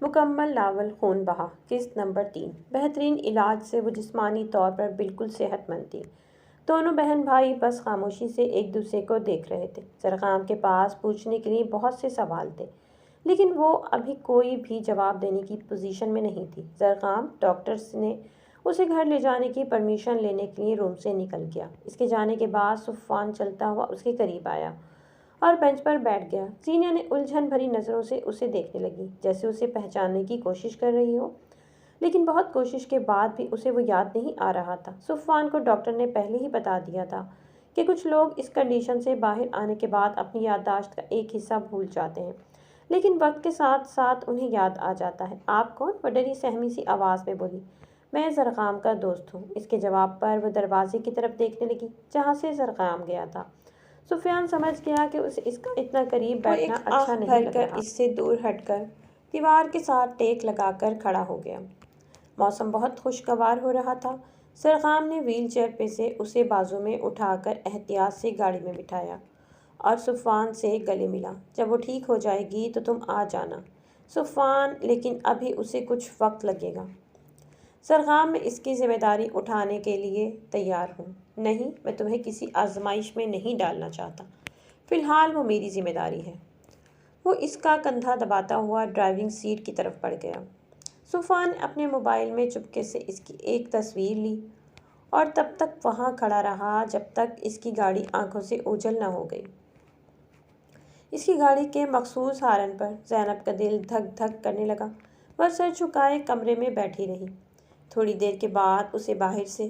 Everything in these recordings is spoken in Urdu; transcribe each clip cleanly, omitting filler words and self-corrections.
مکمل ناول خون بہا قسط نمبر 3 بہترین علاج سے وہ جسمانی طور پر بالکل صحت مند تھی۔ دونوں بہن بھائی بس خاموشی سے ایک دوسرے کو دیکھ رہے تھے۔ زرخام کے پاس پوچھنے کے لیے بہت سے سوال تھے، لیکن وہ ابھی کوئی بھی جواب دینے کی پوزیشن میں نہیں تھی۔ زرخام ڈاکٹر نے اسے گھر لے جانے کی پرمیشن لینے کے لیے روم سے نکل گیا۔ اس کے جانے کے بعد صفوان چلتا ہوا اس کے قریب آیا اور بینچ پر بیٹھ گیا۔ زینیا نے الجھن بھری نظروں سے اسے دیکھنے لگی، جیسے اسے پہچاننے کی کوشش کر رہی ہو، لیکن بہت کوشش کے بعد بھی اسے وہ یاد نہیں آ رہا تھا۔ صفوان کو ڈاکٹر نے پہلے ہی بتا دیا تھا کہ کچھ لوگ اس کنڈیشن سے باہر آنے کے بعد اپنی یادداشت کا ایک حصہ بھول جاتے ہیں، لیکن وقت کے ساتھ ساتھ انہیں یاد آ جاتا ہے۔ آپ کون؟ وہ ڈری سہمی سی آواز میں بولی۔ میں زرخام کا دوست ہوں۔ اس کے جواب پر وہ دروازے کی طرف دیکھنے لگی جہاں سے زرخام گیا تھا۔ سفیان سمجھ گیا کہ اسے اس کا اتنا قریب بیٹھنا اچھا نہیں لگ رہا۔ اس سے دور ہٹ کر دیوار کے ساتھ ٹیک لگا کر کھڑا ہو گیا۔ موسم بہت خوشگوار ہو رہا تھا۔ زرخام نے ویل چیئر پہ سے اسے بازو میں اٹھا کر احتیاط سے گاڑی میں بٹھایا اور صفوان سے گلے ملا۔ جب وہ ٹھیک ہو جائے گی تو تم آ جانا صفوان، لیکن ابھی اسے کچھ وقت لگے گا۔ زرخام میں اس کی ذمہ داری اٹھانے کے لیے تیار ہوں۔ نہیں، میں تمہیں کسی آزمائش میں نہیں ڈالنا چاہتا۔ فی الحال وہ میری ذمہ داری ہے۔ وہ اس کا کندھا دباتا ہوا ڈرائیونگ سیٹ کی طرف بڑھ گیا۔ صفوان نے اپنے موبائل میں چپکے سے اس کی ایک تصویر لی اور تب تک وہاں کھڑا رہا جب تک اس کی گاڑی آنکھوں سے اوجھل نہ ہو گئی۔ اس کی گاڑی کے مخصوص ہارن پر زینب کا دل دھک دھک کرنے لگا۔ وہ سر جھکائے کمرے میں بیٹھی رہی۔ تھوڑی دیر کے بعد اسے باہر سے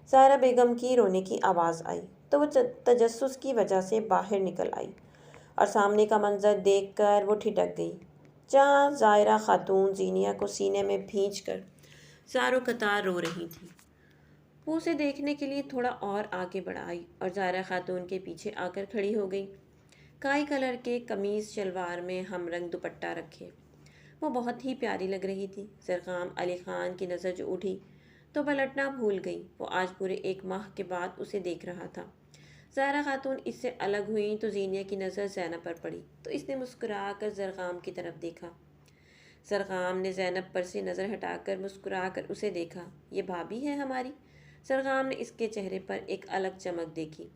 زائرہ بیگم کی رونے کی آواز آئی تو وہ تجسس کی وجہ سے باہر نکل آئی اور سامنے کا منظر دیکھ کر وہ ٹھٹک گئی، جہاں زائرہ خاتون زینیا کو سینے میں بھینچ کر زاروں قطار رو رہی تھی۔ وہ اسے دیکھنے کے لیے تھوڑا اور آگے بڑھ آئی اور زائرہ خاتون کے پیچھے آ کر کھڑی ہو گئی، کائی کلر کے قمیض شلوار میں ہم رنگ دوپٹہ رکھے۔ وہ بہت ہی پیاری لگ رہی تھی۔ زرخام علی خان کی نظر جو اٹھی تو پلٹنا بھول گئی۔ وہ آج پورے 1 ماہ کے بعد اسے دیکھ رہا تھا۔ زائرہ خاتون اس سے الگ ہوئی تو زینیا کی نظر زینب پر پڑی تو اس نے مسکرا کر زرخام کی طرف دیکھا۔ زرخام نے زینب پر سے نظر ہٹا کر مسکرا کر اسے دیکھا۔ یہ بھابھی ہے ہماری؟ زرخام نے اس کے چہرے پر ایک الگ چمک دیکھی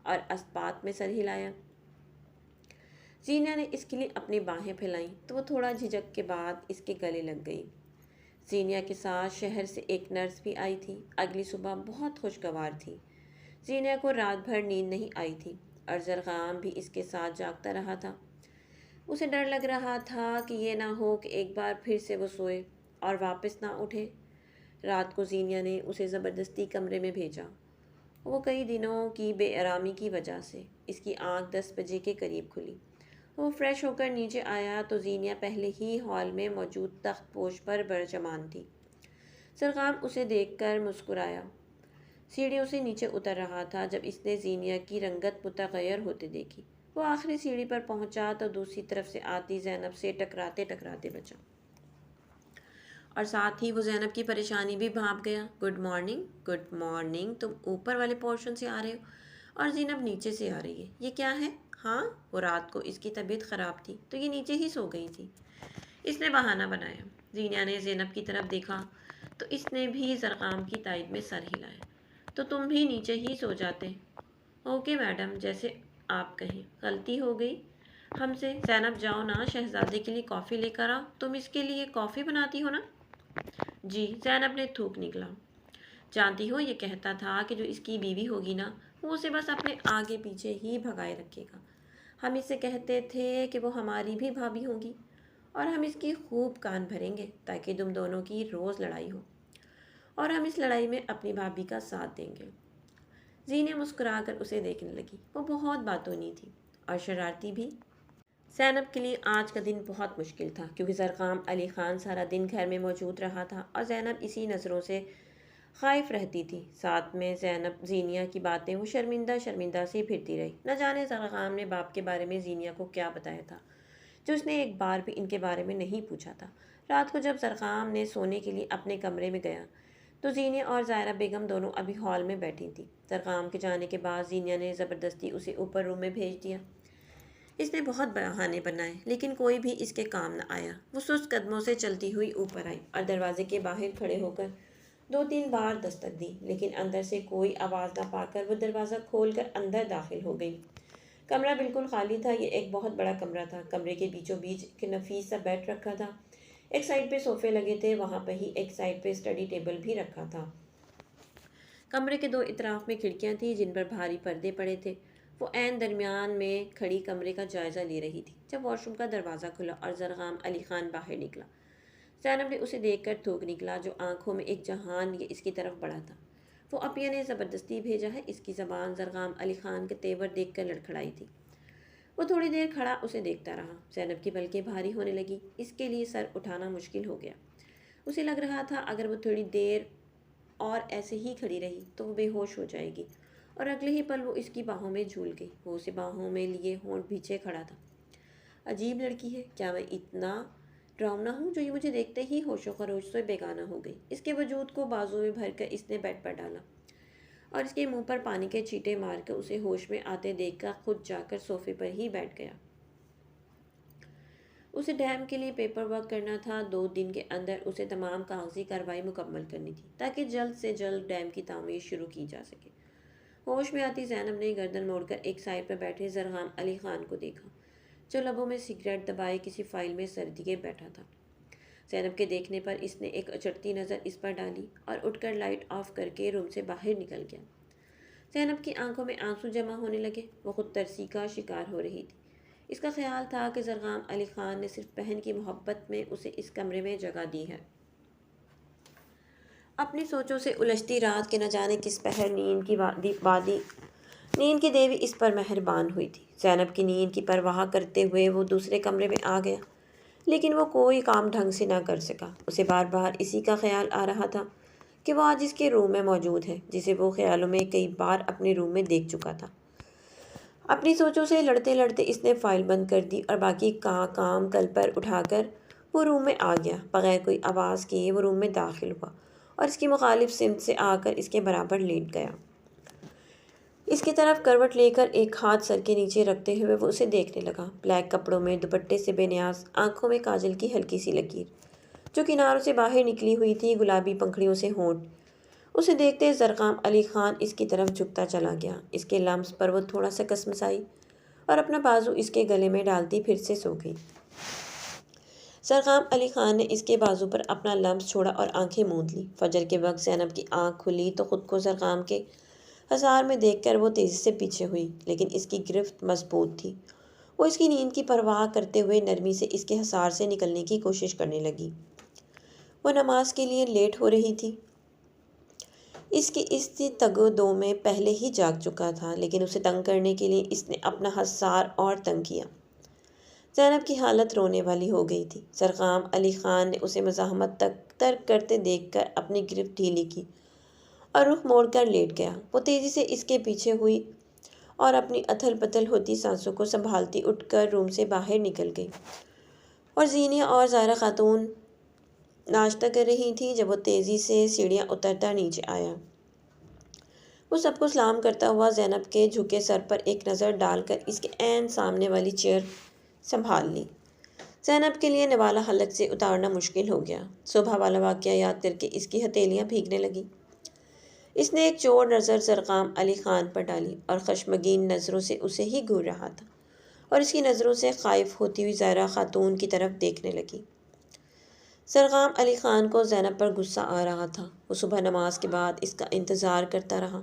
اور اسبات میں سر ہلایا۔ زینیا نے اس کے لیے اپنی باہیں پھیلائیں تو وہ تھوڑا جھجک کے بعد اس کے گلے لگ گئی۔ زینیا کے ساتھ شہر سے ایک نرس بھی آئی تھی۔ اگلی صبح بہت خوشگوار تھی۔ زینیا کو رات بھر نیند نہیں آئی تھی اور زرخام بھی اس کے ساتھ جاگتا رہا تھا۔ اسے ڈر لگ رہا تھا کہ یہ نہ ہو کہ ایک بار پھر سے وہ سوئے اور واپس نہ اٹھے۔ رات کو زینیا نے اسے زبردستی کمرے میں بھیجا۔ وہ کئی دنوں کی بے آرامی کی وجہ سے اس کی آنکھ 10 بجے کے قریب کھلی۔ وہ فریش ہو کر نیچے آیا تو زینیا پہلے ہی ہال میں موجود تخت پوش پر برجمان تھی۔ زرخام اسے دیکھ کر مسکرایا۔ سیڑھیوں سے نیچے اتر رہا تھا جب اس نے زینیا کی رنگت متغیر ہوتے دیکھی۔ وہ آخری سیڑھی پر پہنچا تو دوسری طرف سے آتی زینب سے ٹکراتے ٹکراتے بچا اور ساتھ ہی وہ زینب کی پریشانی بھی بھانپ گیا۔ Good morning. Good morning. تم اوپر والے پورشن سے آ رہے ہو اور زینب نیچے سے آ رہی ہے۔ یہ کیا ہے؟ ہاں، وہ رات کو اس کی طبیعت خراب تھی تو یہ نیچے ہی سو گئی تھی۔ اس نے بہانہ بنایا۔ زینیا نے زینب کی طرف دیکھا تو اس نے بھی زرخام کی تائید میں سر ہلایا۔ تو تم بھی نیچے ہی سو جاتے۔ اوکے میڈم، جیسے آپ کہیں۔ غلطی ہو گئی ہم سے۔ زینب جاؤ نا، شہزادے کے لیے کافی لے کر آؤ۔ تم اس کے لیے کافی بناتی ہو نا؟ جی، زینب نے تھوک نکلا۔ جانتی ہو یہ کہتا تھا کہ جو اس کی بیوی ہوگی نا، وہ اسے بس اپنے آگے پیچھے ہی بھگائے رکھے گا۔ ہم اس سے کہتے تھے کہ وہ ہماری بھی بھابھی ہوگی اور ہم اس کی خوب کان بھریں گے تاکہ تم دونوں کی روز لڑائی ہو اور ہم اس لڑائی میں اپنی بھابھی کا ساتھ دیں گے۔ زینب مسکرا کر اسے دیکھنے لگی۔ وہ بہت باتونی تھی اور شرارتی بھی۔ زینب کے لیے آج کا دن بہت مشکل تھا کیونکہ زرخام علی خان سارا دن گھر میں موجود رہا تھا اور زینب اسی نظروں سے خائف رہتی تھی۔ ساتھ میں زینیا کی باتیں وہ شرمندہ شرمندہ سی پھرتی رہی۔ نہ جانے زرخام نے باپ کے بارے میں زینیا کو کیا بتایا تھا جو اس نے ایک بار بھی ان کے بارے میں نہیں پوچھا تھا۔ رات کو جب زرخام نے سونے کے لیے اپنے کمرے میں گیا تو زینیا اور زائرہ بیگم دونوں ابھی ہال میں بیٹھی تھیں۔ زرخام کے جانے کے بعد زینیا نے زبردستی اسے اوپر روم میں بھیج دیا۔ اس نے بہت بہانے بنائے لیکن کوئی بھی اس کے کام نہ آیا۔ وہ سست قدموں سے چلتی ہوئی اوپر آئی اور دروازے کے باہر کھڑے ہو کر 2-3 بار دستک دی، لیکن اندر سے کوئی آواز نہ پا کر وہ دروازہ کھول کر اندر داخل ہو گئی۔ کمرہ بالکل خالی تھا۔ یہ ایک بہت بڑا کمرہ تھا۔ کمرے کے بیچوں بیچ ایک نفیس سا بیڈ رکھا تھا۔ ایک سائڈ پہ صوفے لگے تھے، وہاں پہ ہی ایک سائڈ پہ اسٹڈی ٹیبل بھی رکھا تھا۔ کمرے کے 2 اطراف میں کھڑکیاں تھیں جن پر بھاری پردے پڑے تھے۔ وہ عین درمیان میں کھڑی کمرے کا جائزہ لے رہی تھی جب واش روم کا دروازہ کھلا اور زرغام علی خان باہر نکلا۔ زینب نے اسے دیکھ کر تھوک نکلا، جو آنکھوں میں ایک جہان یہ اس کی طرف بڑھا تھا۔ وہ اپیہ نے زبردستی بھیجا ہے، اس کی زبان زرغام علی خان کے تیور دیکھ کر لڑکھڑائی تھی۔ وہ تھوڑی دیر کھڑا اسے دیکھتا رہا۔ زینب کی پلکیں بھاری ہونے لگی، اس کے لیے سر اٹھانا مشکل ہو گیا۔ اسے لگ رہا تھا اگر وہ تھوڑی دیر اور ایسے ہی کھڑی رہی تو وہ بے ہوش ہو جائے گی، اور اگلے ہی پل وہ اس کی باہوں میں جھول گئی۔ وہ اسے باہوں میں لیے ہونٹ بھیچے کھڑا تھا۔ عجیب لڑکی ہے، کیا میں اتنا ڈراؤنا ہوں جو یہ مجھے دیکھتے ہی ہوش و خروش سے بیگانہ ہو گئی؟ اس کے وجود کو بازو میں بھر کر اس نے بیڈ پر ڈالا اور اس کے منہ پر پانی کے چھینٹے مار کر اسے ہوش میں آتے دیکھ کر خود جا کر صوفے پر ہی بیٹھ گیا۔ اسے ڈیم کے لیے پیپر ورک کرنا تھا۔ 2 دن کے اندر اسے تمام کاغذی کارروائی مکمل کرنی تھی تاکہ جلد سے جلد ڈیم کی تعمیر شروع کی جا سکے۔ ہوش میں آتی زینب نے گردن موڑ کر ایک سائڈ پر بیٹھے زرغام علی خان کو دیکھا، جو لبوں میں سگریٹ دبائے کسی فائل میں سر دیے بیٹھا تھا۔ زینب کے دیکھنے پر اس نے ایک اچڑتی نظر اس پر ڈالی اور اٹھ کر لائٹ آف کر کے روم سے باہر نکل گیا۔ زینب کی آنکھوں میں آنسو جمع ہونے لگے۔ وہ خود ترسی کا شکار ہو رہی تھی۔ اس کا خیال تھا کہ زرغام علی خان نے صرف بہن کی محبت میں اسے اس کمرے میں جگہ دی ہے۔ اپنی سوچوں سے الجھتی رات کے نہ جانے کس پہر نیند کی دیوی اس پر مہربان ہوئی تھی۔ زینب کی نیند کی پرواہ کرتے ہوئے وہ دوسرے کمرے میں آ گیا، لیکن وہ کوئی کام ڈھنگ سے نہ کر سکا۔ اسے بار بار اسی کا خیال آ رہا تھا کہ وہ آج اس کے روم میں موجود ہے، جسے وہ خیالوں میں کئی بار اپنے روم میں دیکھ چکا تھا۔ اپنی سوچوں سے لڑتے لڑتے اس نے فائل بند کر دی اور باقی کا کام کل پر اٹھا کر وہ روم میں آ گیا۔ بغیر کوئی آواز کیے وہ روم میں داخل ہوا اور اس کی مخالف سمت سے آ کر اس کے برابر لیٹ گیا۔ اس کی طرف کروٹ لے کر ایک ہاتھ سر کے نیچے رکھتے ہوئے وہ اسے دیکھنے لگا۔ بلیک کپڑوں میں دوپٹے سے بے نیاز، آنکھوں میں کاجل کی ہلکی سی لکیر جو کناروں سے باہر نکلی ہوئی تھی، گلابی پنکھڑیوں سے ہونٹ۔ اسے دیکھتے زرغام علی خان اس کی طرف جھکتا چلا گیا۔ اس کے لمس پر وہ تھوڑا سا کسمسائی اور اپنا بازو اس کے گلے میں ڈالتی پھر سے سو گئی۔ زرغام علی خان نے اس کے بازو پر اپنا لمس چھوڑا اور آنکھیں موند لی۔ فجر کے وقت زینب کی آنکھ کھلی تو خود کو زرغام کے حصار میں دیکھ کر وہ تیزی سے پیچھے ہوئی، لیکن اس کی گرفت مضبوط تھی۔ وہ اس کی نیند کی پرواہ کرتے ہوئے نرمی سے اس کے حصار سے نکلنے کی کوشش کرنے لگی۔ وہ نماز کے لیے لیٹ ہو رہی تھی۔ اس کی تگ و دو میں پہلے ہی جاگ چکا تھا، لیکن اسے تنگ کرنے کے لیے اس نے اپنا حصار اور تنگ کیا۔ زینب کی حالت رونے والی ہو گئی تھی۔ زرغام علی خان نے اسے مزاحمت ترک کرتے دیکھ کر اپنی گرفت ڈھیلی کی اور رخ موڑ کر لیٹ گیا۔ وہ تیزی سے اس کے پیچھے ہوئی اور اپنی اتھل پتھل ہوتی سانسوں کو سنبھالتی اٹھ کر روم سے باہر نکل گئی، اور زینیہ اور زائرہ خاتون ناشتہ کر رہی تھیں جب وہ تیزی سے سیڑھیاں اترتا نیچے آیا۔ وہ سب کو سلام کرتا ہوا زینب کے جھکے سر پر ایک نظر ڈال کر اس کے عین سامنے والی چیئر سنبھال لی۔ زینب کے لیے نوالہ حلق سے اتارنا مشکل ہو گیا۔ صبح والا واقعہ یاد کر کے اس کی ہتھیلیاں بھیگنے لگیں۔ اس نے ایک چور نظر زرغام علی خان پر ڈالی اور خشمگین نظروں سے اسے ہی گھور رہا تھا، اور اس کی نظروں سے خائف ہوتی ہوئی زائرہ خاتون کی طرف دیکھنے لگی۔ زرغام علی خان کو زینب پر غصہ آ رہا تھا۔ وہ صبح نماز کے بعد اس کا انتظار کرتا رہا،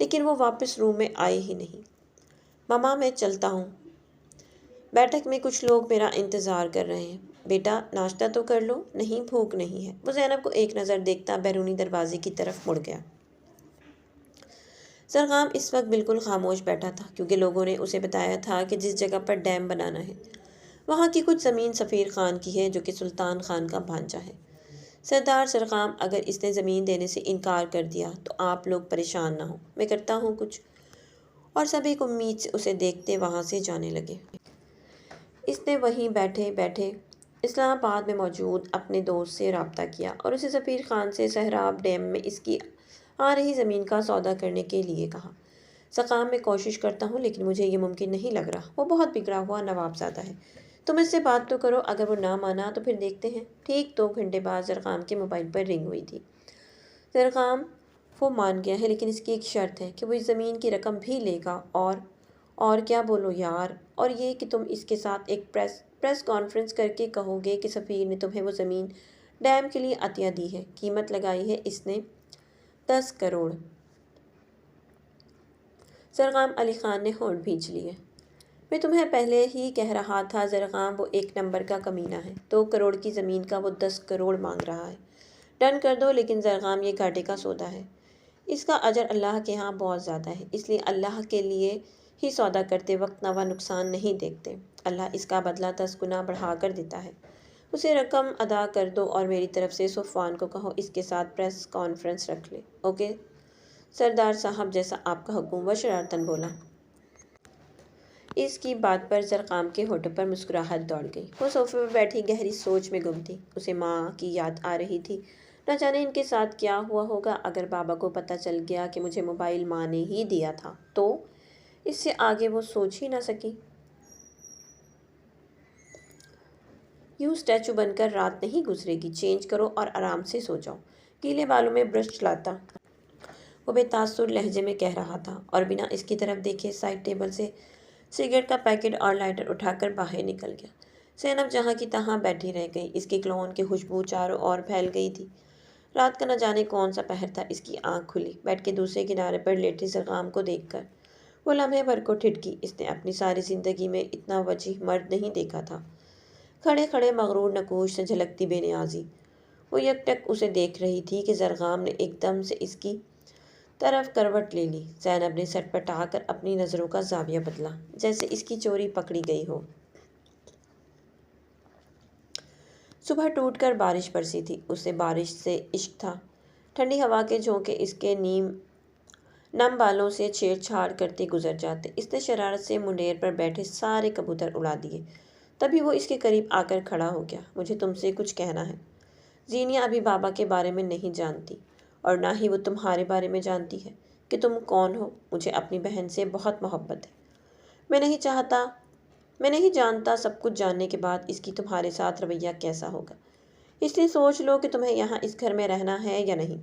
لیکن وہ واپس روم میں آئی ہی نہیں۔ ماما میں چلتا ہوں، بیٹھک میں کچھ لوگ میرا انتظار کر رہے ہیں۔ بیٹا ناشتہ تو کر لو، نہیں بھوک نہیں ہے۔ وہ زینب کو ایک نظر دیکھتا بیرونی دروازے کی طرف مڑ گیا۔ زرغام اس وقت بالکل خاموش بیٹھا تھا، کیونکہ لوگوں نے اسے بتایا تھا کہ جس جگہ پر ڈیم بنانا ہے وہاں کی کچھ زمین سفیر خان کی ہے، جو کہ سلطان خان کا بھانجا ہے۔ سردار زرغام، اگر اس نے زمین دینے سے انکار کر دیا تو آپ لوگ پریشان نہ ہوں، میں کرتا ہوں کچھ۔ اور سب ایک امید سے اسے دیکھتے وہاں سے جانے لگے۔ اس نے وہیں بیٹھے بیٹھے اسلام آباد میں موجود اپنے دوست سے رابطہ کیا اور اسے سفیر خان سے سہراب ڈیم میں اس کی آ رہی زمین کا سودا کرنے کے لیے کہا۔ سقام میں کوشش کرتا ہوں لیکن مجھے یہ ممکن نہیں لگ رہا، وہ بہت بگڑا ہوا نواب زادہ ہے۔ تم اس سے بات تو کرو، اگر وہ نہ مانا تو پھر دیکھتے ہیں۔ ٹھیک 2 گھنٹے بعد زرقام کے موبائل پر رنگ ہوئی تھی۔ زرقام وہ مان گیا ہے لیکن اس کی ایک شرط ہے کہ وہ اس زمین کی رقم بھی لے گا، اور کیا بولو یار، اور یہ کہ تم اس کے ساتھ ایک پریس کانفرنس کر کے کہو گے کہ سفیر نے تمہیں وہ زمین ڈیم کے لیے عطیہ دی ہے۔ قیمت لگائی ہے اس نے 10 کروڑ۔ زرقام علی خان نے ہونٹ بھینچ لیے۔ میں تمہیں پہلے ہی کہہ رہا تھا زرقام وہ 1 نمبر کا کمینہ ہے۔ 2 کروڑ کی زمین کا وہ 10 کروڑ مانگ رہا ہے۔ ڈن کر دو، لیکن زرقام یہ گھاٹے کا سودا ہے۔ اس کا اجر اللہ کے ہاں بہت زیادہ ہے، اس لیے اللہ کے لیے ہی سودا کرتے وقت نفع نقصان نہیں دیکھتے۔ اللہ اس کا بدلہ 10 گنا بڑھا کر دیتا ہے۔ اسے رقم ادا کر دو اور میری طرف سے صفوان کو کہو اس کے ساتھ پریس کانفرنس رکھ لے۔ اوکے سردار صاحب، جیسا آپ کا حکم، وہ شرارتاً بولا۔ اس کی بات پر زرقام کے ہونٹوں پر مسکراہٹ دوڑ گئی۔ وہ صوفے پر بیٹھی گہری سوچ میں گم تھی۔ اسے ماں کی یاد آ رہی تھی۔ نہ جانے ان کے ساتھ کیا ہوا ہوگا۔ اگر بابا کو پتہ چل گیا کہ مجھے موبائل ماں نے ہی دیا تھا تو اس سے آگے وہ سوچ ہی نہ سکی۔ یوں اسٹیچو بن کر رات نہیں گزرے گی۔ چینج کرو اور آرام سے سو جاؤ۔ گیلے بالوں میں برش چلاتا وہ بے تاثر لہجے میں کہہ رہا تھا، اور بنا اس کی طرف دیکھے سائڈ ٹیبل سے سگریٹ کا پیکٹ اور لائٹر اٹھا کر باہر نکل گیا۔ زینب جہاں کی تہاں بیٹھی رہ گئی۔ اس کی کلون کی خوشبو چاروں اور پھیل گئی تھی۔ رات کا نہ جانے کون سا پہر تھا۔ اس کی آنکھ کھلی، بیڈ کے دوسرے کنارے پر لیٹے زرقام کو دیکھ کر وہ لمحے بھر کو ٹھٹکی۔ اس نے اپنی ساری زندگی میں اتنا وجیح مرد نہیں دیکھا تھا۔ کھڑے کھڑے مغرور نقوش سے جھلکتی بے نیازی۔ وہ یکٹک اسے دیکھ رہی تھی کہ زرقام نے ایک دم سے اس کی طرف کروٹ لے لی۔ زینب نے سٹ پٹا کر اپنی نظروں کا زاویہ بدلا، جیسے اس کی چوری پکڑی گئی ہو۔ صبح ٹوٹ کر بارش برسی تھی۔ اسے بارش سے عشق تھا۔ ٹھنڈی ہوا کے جھونکے اس کے نم بالوں سے چھیڑ چھاڑ کرتے گزر جاتے۔ اس نے شرارت سے منڈیر پر بیٹھے سارے کبوتر اڑا دیے۔ تبھی وہ اس کے قریب آ کر کھڑا ہو گیا۔ مجھے تم سے کچھ کہنا ہے۔ زینیا ابھی بابا کے بارے میں نہیں جانتی، اور نہ ہی وہ تمہارے بارے میں جانتی ہے کہ تم کون ہو۔ مجھے اپنی بہن سے بہت محبت ہے۔ میں نہیں جانتا سب کچھ جاننے کے بعد اس کی تمہارے ساتھ رویہ کیسا ہوگا، اس لیے سوچ لو کہ تمہیں یہاں اس گھر میں رہنا ہے یا نہیں۔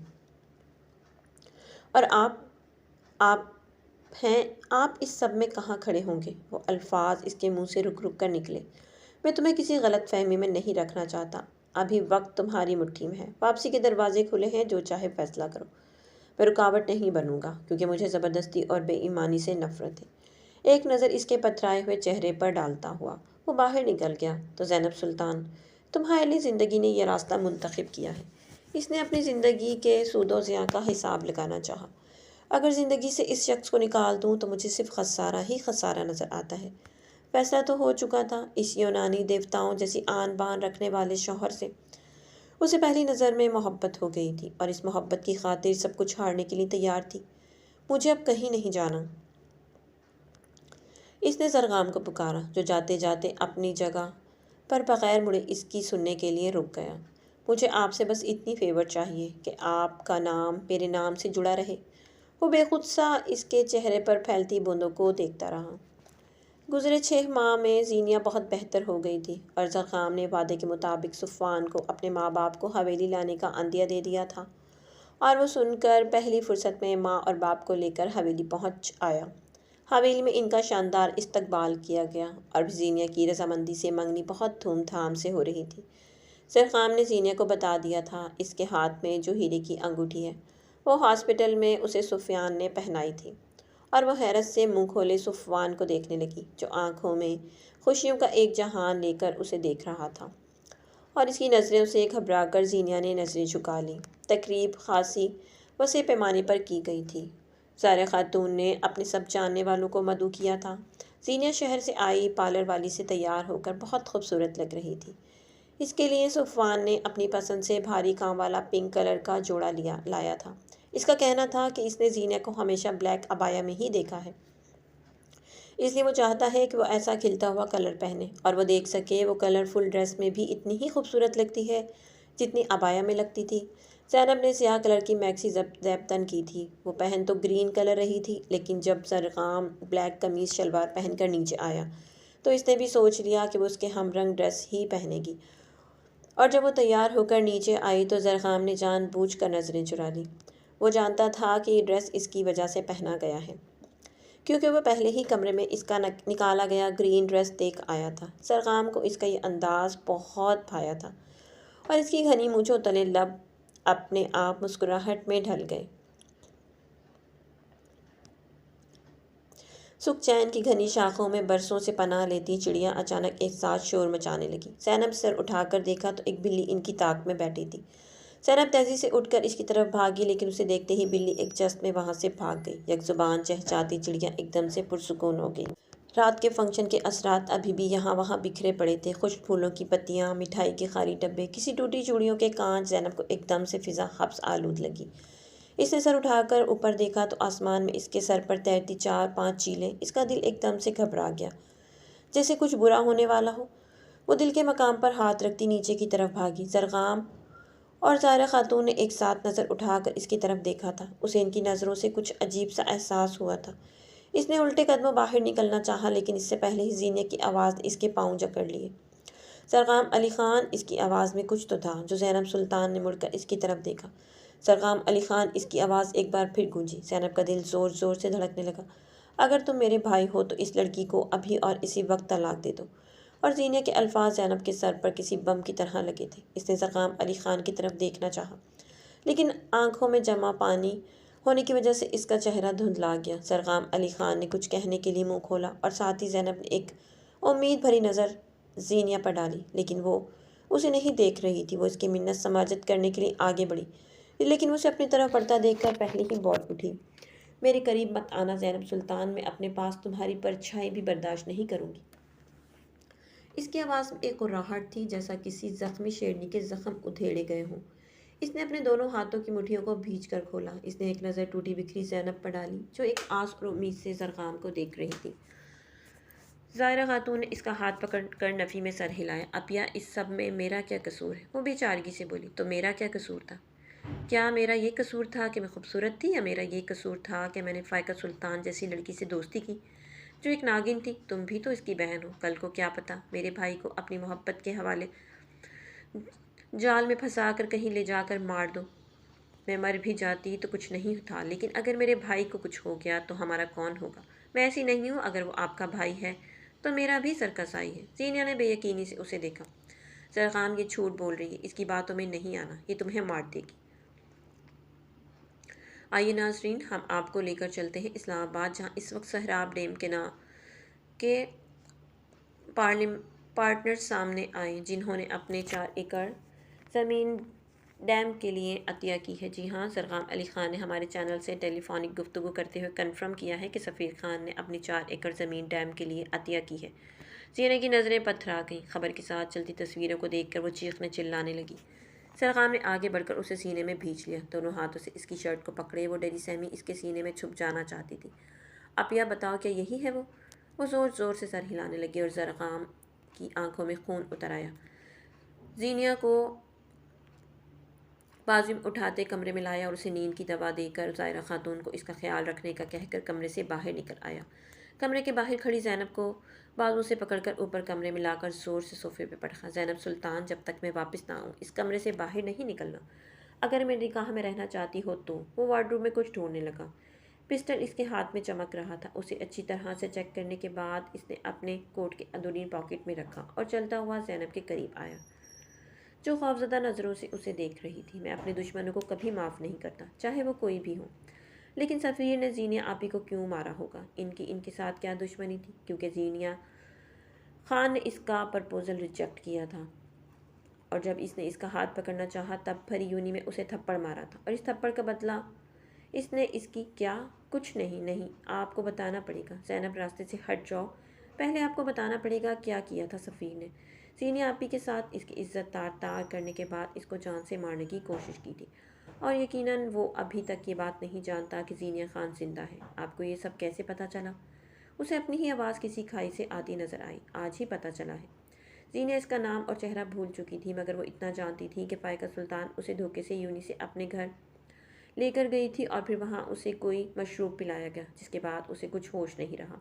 اور آپ اس سب میں کہاں کھڑے ہوں گے؟ وہ الفاظ اس کے منہ سے رک رک کر نکلے۔ میں تمہیں کسی غلط فہمی میں نہیں رکھنا چاہتا۔ ابھی وقت تمہاری مٹھی میں ہے۔ واپسی کے دروازے کھلے ہیں، جو چاہے فیصلہ کرو۔ میں رکاوٹ نہیں بنوں گا، کیونکہ مجھے زبردستی اور بے ایمانی سے نفرت ہے۔ ایک نظر اس کے پتھرائے ہوئے چہرے پر ڈالتا ہوا وہ باہر نکل گیا۔ تو زینب سلطان، تمہارے لیے زندگی نے یہ راستہ منتخب کیا ہے۔ اس نے اپنی زندگی کے سود و زیاں کا حساب لگانا چاہا۔ اگر زندگی سے اس شخص کو نکال دوں تو مجھے صرف خسارہ ہی خسارہ نظر آتا ہے۔ فیصلہ تو ہو چکا تھا اس یونانی دیوتاؤں جیسی آن بان رکھنے والے شوہر سے۔ اسے پہلی نظر میں محبت ہو گئی تھی، اور اس محبت کی خاطر سب کچھ ہارنے کے لیے تیار تھی۔ مجھے اب کہیں نہیں جانا۔ اس نے زرقام کو پکارا، جو جاتے جاتے اپنی جگہ پر بغیر مڑے اس کی سننے کے لیے رک گیا۔ مجھے آپ سے بس اتنی فیور چاہیے کہ آپ کا نام میرے نام سے جڑا رہے۔ وہ بے خود سا اس کے چہرے پر پھیلتی بوندوں کو دیکھتا رہا۔ گزرے 6 ماہ میں زینیا بہت بہتر ہو گئی تھی، اور زرقام نے وعدے کے مطابق صفوان کو اپنے ماں باپ کو حویلی لانے کا عندیہ دے دیا تھا، اور وہ سن کر پہلی فرصت میں ماں اور باپ کو لے کر حویلی پہنچ آیا۔ حویلی میں ان کا شاندار استقبال کیا گیا، اور زینیا کی رضامندی سے منگنی بہت دھوم دھام سے ہو رہی تھی۔ زرقام نے زینیا کو بتا دیا تھا اس کے ہاتھ میں جو ہیرے کی انگوٹھی ہے وہ ہاسپٹل میں اسے سفیان نے پہنائی تھی، اور وہ حیرت سے منہ کھولے صفوان کو دیکھنے لگی، جو آنکھوں میں خوشیوں کا ایک جہان لے کر اسے دیکھ رہا تھا، اور اس کی نظروں سے گھبرا کر زینیا نے نظریں جھکا لیں۔ تقریب خاصی وسیع پیمانے پر کی گئی تھی۔ زائرہ خاتون نے اپنے سب جاننے والوں کو مدعو کیا تھا۔ زینیا شہر سے آئی پارلر والی سے تیار ہو کر بہت خوبصورت لگ رہی تھی۔ اس کے لیے صفوان نے اپنی پسند سے بھاری کام والا پنک کلر کا جوڑا لایا تھا۔ اس کا کہنا تھا کہ اس نے زینیا کو ہمیشہ بلیک عبایا میں ہی دیکھا ہے، اس لیے وہ چاہتا ہے کہ وہ ایسا کھلتا ہوا کلر پہنے، اور وہ دیکھ سکے وہ کلرفل ڈریس میں بھی اتنی ہی خوبصورت لگتی ہے جتنی عبایا میں لگتی تھی۔ زینب نے سیاہ کلر کی میکسی زیبتن کی تھی، وہ پہن تو گرین کلر رہی تھی، لیکن جب زرقام بلیک قمیص شلوار پہن کر نیچے آیا تو اس نے بھی سوچ لیا کہ وہ اس کے ہم رنگ ڈریس ہی پہنے گی، اور جب وہ تیار ہو کر نیچے آئی تو زرقام نے جان بوجھ کر نظریں چرا لی۔ وہ جانتا تھا کہ یہ ڈریس اس کی وجہ سے پہنا گیا ہے، کیونکہ وہ پہلے ہی کمرے میں اس کا نکالا گیا گرین ڈریس دیکھ آیا تھا۔ زرقام کو اس کا یہ انداز بہت بھایا تھا، اور اس کی گھنی مونچھوں تلے لب اپنے آپ مسکراہٹ میں ڈھل گئے۔ سکھ چین کی گھنی شاخوں میں برسوں سے پناہ لیتی چڑیاں اچانک ایک ساتھ شور مچانے لگی۔ زینب سر اٹھا کر دیکھا تو ایک بلی ان کی طاق میں بیٹھی تھی۔ زینب تیزی سے اٹھ کر اس کی طرف بھاگی، لیکن اسے دیکھتے ہی بلی ایک جست میں وہاں سے بھاگ گئی۔ یک زبان چہچاتی چڑیاں ایک دم سے پرسکون ہو گئیں۔ رات کے فنکشن کے اثرات ابھی بھی یہاں وہاں بکھرے پڑے تھے، خشک پھولوں کی پتیاں، مٹھائی کے خالی ڈبے، کسی ٹوٹی چوڑیوں کے کانچ۔ زینب کو ایک دم سے فضا حبس آلود لگی۔ اس نے سر اٹھا کر اوپر دیکھا تو آسمان میں اس کے سر پر تیرتی 4-5 چیلیں۔ اس کا دل ایک دم سے گھبرا گیا، جیسے کچھ برا ہونے والا ہو۔ وہ دل کے مقام پر ہاتھ رکھتی نیچے کی طرف بھاگی۔ زرقام اور ظاہرہ خاتون نے ایک ساتھ نظر اٹھا کر اس کی طرف دیکھا تھا۔ اسے ان کی نظروں سے کچھ عجیب سا احساس ہوا تھا۔ اس نے الٹے قدموں باہر نکلنا چاہا، لیکن اس سے پہلے ہی زینیہ کی آواز نے اس کے پاؤں جکڑ لیے۔ زرقام علی خان! اس کی آواز میں کچھ تو تھا۔ جو زینب سلطان نے مڑ کر اس کی طرف دیکھا۔ زرقام علی خان! اس کی آواز ایک بار پھر گونجی۔ زینب کا دل زور زور سے دھڑکنے لگا۔ اگر تم میرے بھائی ہو تو اس لڑکی کو ابھی اور اسی وقت طلاق دے دو۔ اور زینیہ کے الفاظ زینب کے سر پر کسی بم کی طرح لگے تھے۔ اس نے زرقام علی خان کی طرف دیکھنا چاہا، لیکن آنکھوں میں جمع پانی ہونے کی وجہ سے اس کا چہرہ دھندلا گیا۔ زرقام علی خان نے کچھ کہنے کے لیے منہ کھولا، اور ساتھ ہی زینب نے ایک امید بھری نظر زینیہ پر ڈالی، لیکن وہ اسے نہیں دیکھ رہی تھی۔ وہ اس کی منت سماجت کرنے کے لیے آگے بڑھی، لیکن اسے اپنی طرف بڑھتا دیکھ کر پہلے ہی بول اٹھی، میرے قریب مت آنا زینب سلطان، میں اپنے پاس تمہاری پرچھائی بھی برداشت نہیں کروں گی۔ اس کی آواز میں ایک قراہٹ تھی، جیسا کسی زخمی شیرنی کے زخم ادھیڑے گئے ہوں۔ اس نے اپنے دونوں ہاتھوں کی مٹھیوں کو بھینچ کر کھولا۔ اس نے ایک نظر ٹوٹی بکھری زینب پر ڈالی، جو ایک آس اور امید سے زرقام کو دیکھ رہی تھی۔ ظاہرہ خاتون نے اس کا ہاتھ پکڑ کر نفی میں سر ہلایا۔ اپیا، اس سب میں میرا کیا قصور ہے؟ وہ بے چارگی سے بولی۔ تو میرا کیا قصور تھا؟ کیا میرا یہ قصور تھا کہ میں خوبصورت تھی، یا میرا یہ قصور تھا کہ میں نے فائقہ سلطان جیسی لڑکی سے دوستی کی جو ایک ناگن تھی؟ تم بھی تو اس کی بہن ہو، کل کو کیا پتہ میرے بھائی کو اپنی محبت کے حوالے جال میں پھنسا کر کہیں لے جا کر مار دو۔ میں مر بھی جاتی تو کچھ نہیں تھا، لیکن اگر میرے بھائی کو کچھ ہو گیا تو ہمارا کون ہوگا؟ میں ایسی نہیں ہوں، اگر وہ آپ کا بھائی ہے تو میرا بھی سر کسائی ہے۔ زینیہ نے بے یقینی سے اسے دیکھا۔ زرقام یہ جھوٹ بول رہی ہے، اس کی باتوں میں نہیں آنا، یہ تمہیں مار دے گی۔ آئیے ناظرین، ہم آپ کو لے کر چلتے ہیں اسلام آباد، جہاں اس وقت سہراب ڈیم کے پارٹنرز سامنے آئے، جنہوں نے اپنے 4 ایکڑ زمین ڈیم کے لیے عطیہ کی ہے۔ جی ہاں، زرقام علی خان نے ہمارے چینل سے ٹیلی فونک گفتگو کرتے ہوئے کنفرم کیا ہے کہ سفیر خان نے اپنی 4 ایکڑ زمین ڈیم کے لیے عطیہ کی ہے۔ زینیہ کی نظریں پتھرا گئیں۔ خبر کے ساتھ چلتی تصویروں کو دیکھ کر وہ چیخنے چلانے لگی۔ زرقام نے آگے بڑھ کر اسے سینے میں بھینچ لیا، دونوں ہاتھوں سے اس کی شرٹ کو پکڑے۔ وہ ڈری سہمی اس کے سینے میں چھپ جانا چاہتی تھی۔ اپیا بتاؤ، کیا یہی ہے وہ؟ وہ زور زور سے سر ہلانے لگی اور زرقام کی آنکھوں میں خون اتر آیا۔ زینیہ کو بازو میں اٹھاتے کمرے میں لایا اور اسے نیند کی دوا دے کر ظاہرہ خاتون کو اس کا خیال رکھنے کا کہہ کر کمرے سے باہر نکل آیا۔ کمرے کے باہر کھڑی زینب کو بازو سے پکڑ کر اوپر کمرے میں لا کر زور سے صوفے پہ پٹخا۔ زینب سلطان، جب تک میں واپس نہ آؤں اس کمرے سے باہر نہیں نکلنا، اگر میری نگاہ میں رہنا چاہتی ہو تو۔ وہ وارڈروب میں کچھ ڈھونڈنے لگا۔ پسٹل اس کے ہاتھ میں چمک رہا تھا۔ اسے اچھی طرح سے چیک کرنے کے بعد اس نے اپنے کوٹ کے اندرونی پاکٹ میں رکھا اور چلتا ہوا زینب کے قریب آیا، جو خوفزدہ نظروں سے اسے دیکھ رہی تھی۔ میں اپنے دشمنوں کو کبھی معاف نہیں کرتا، چاہے وہ کوئی بھی ہو۔ لیکن سفیر نے زینیہ آپی کو کیوں مارا ہوگا؟ ان کے ساتھ کیا دشمنی تھی؟ کیونکہ زینیہ خان نے اس کا پرپوزل ریجیکٹ کیا تھا، اور جب اس نے اس کا ہاتھ پکڑنا چاہا تب بھری یونی میں اسے تھپڑ مارا تھا، اور اس تھپڑ کا بدلہ اس نے اس کی کیا؟ کچھ نہیں، نہیں، آپ کو بتانا پڑے گا۔ زینب، راستے سے ہٹ جاؤ، پہلے آپ کو بتانا پڑے گا کیا کیا تھا سفیر نے۔ زینیہ آپی کے ساتھ اس کی عزت تار کرنے کے بعد اس کو جان سے مارنے کی کوشش کی تھی، اور یقیناً وہ ابھی تک یہ بات نہیں جانتا کہ زینیہ خان زندہ ہے۔ آپ کو یہ سب کیسے پتہ چلا؟ اسے اپنی ہی آواز کسی کھائی سے آتی نظر آئی۔ آج ہی پتہ چلا ہے۔ زینہ اس کا نام اور چہرہ بھول چکی تھی، مگر وہ اتنا جانتی تھی کہ فائقہ سلطان اسے دھوکے سے یونی سے اپنے گھر لے کر گئی تھی اور پھر وہاں اسے کوئی مشروب پلایا گیا، جس کے بعد اسے کچھ ہوش نہیں رہا۔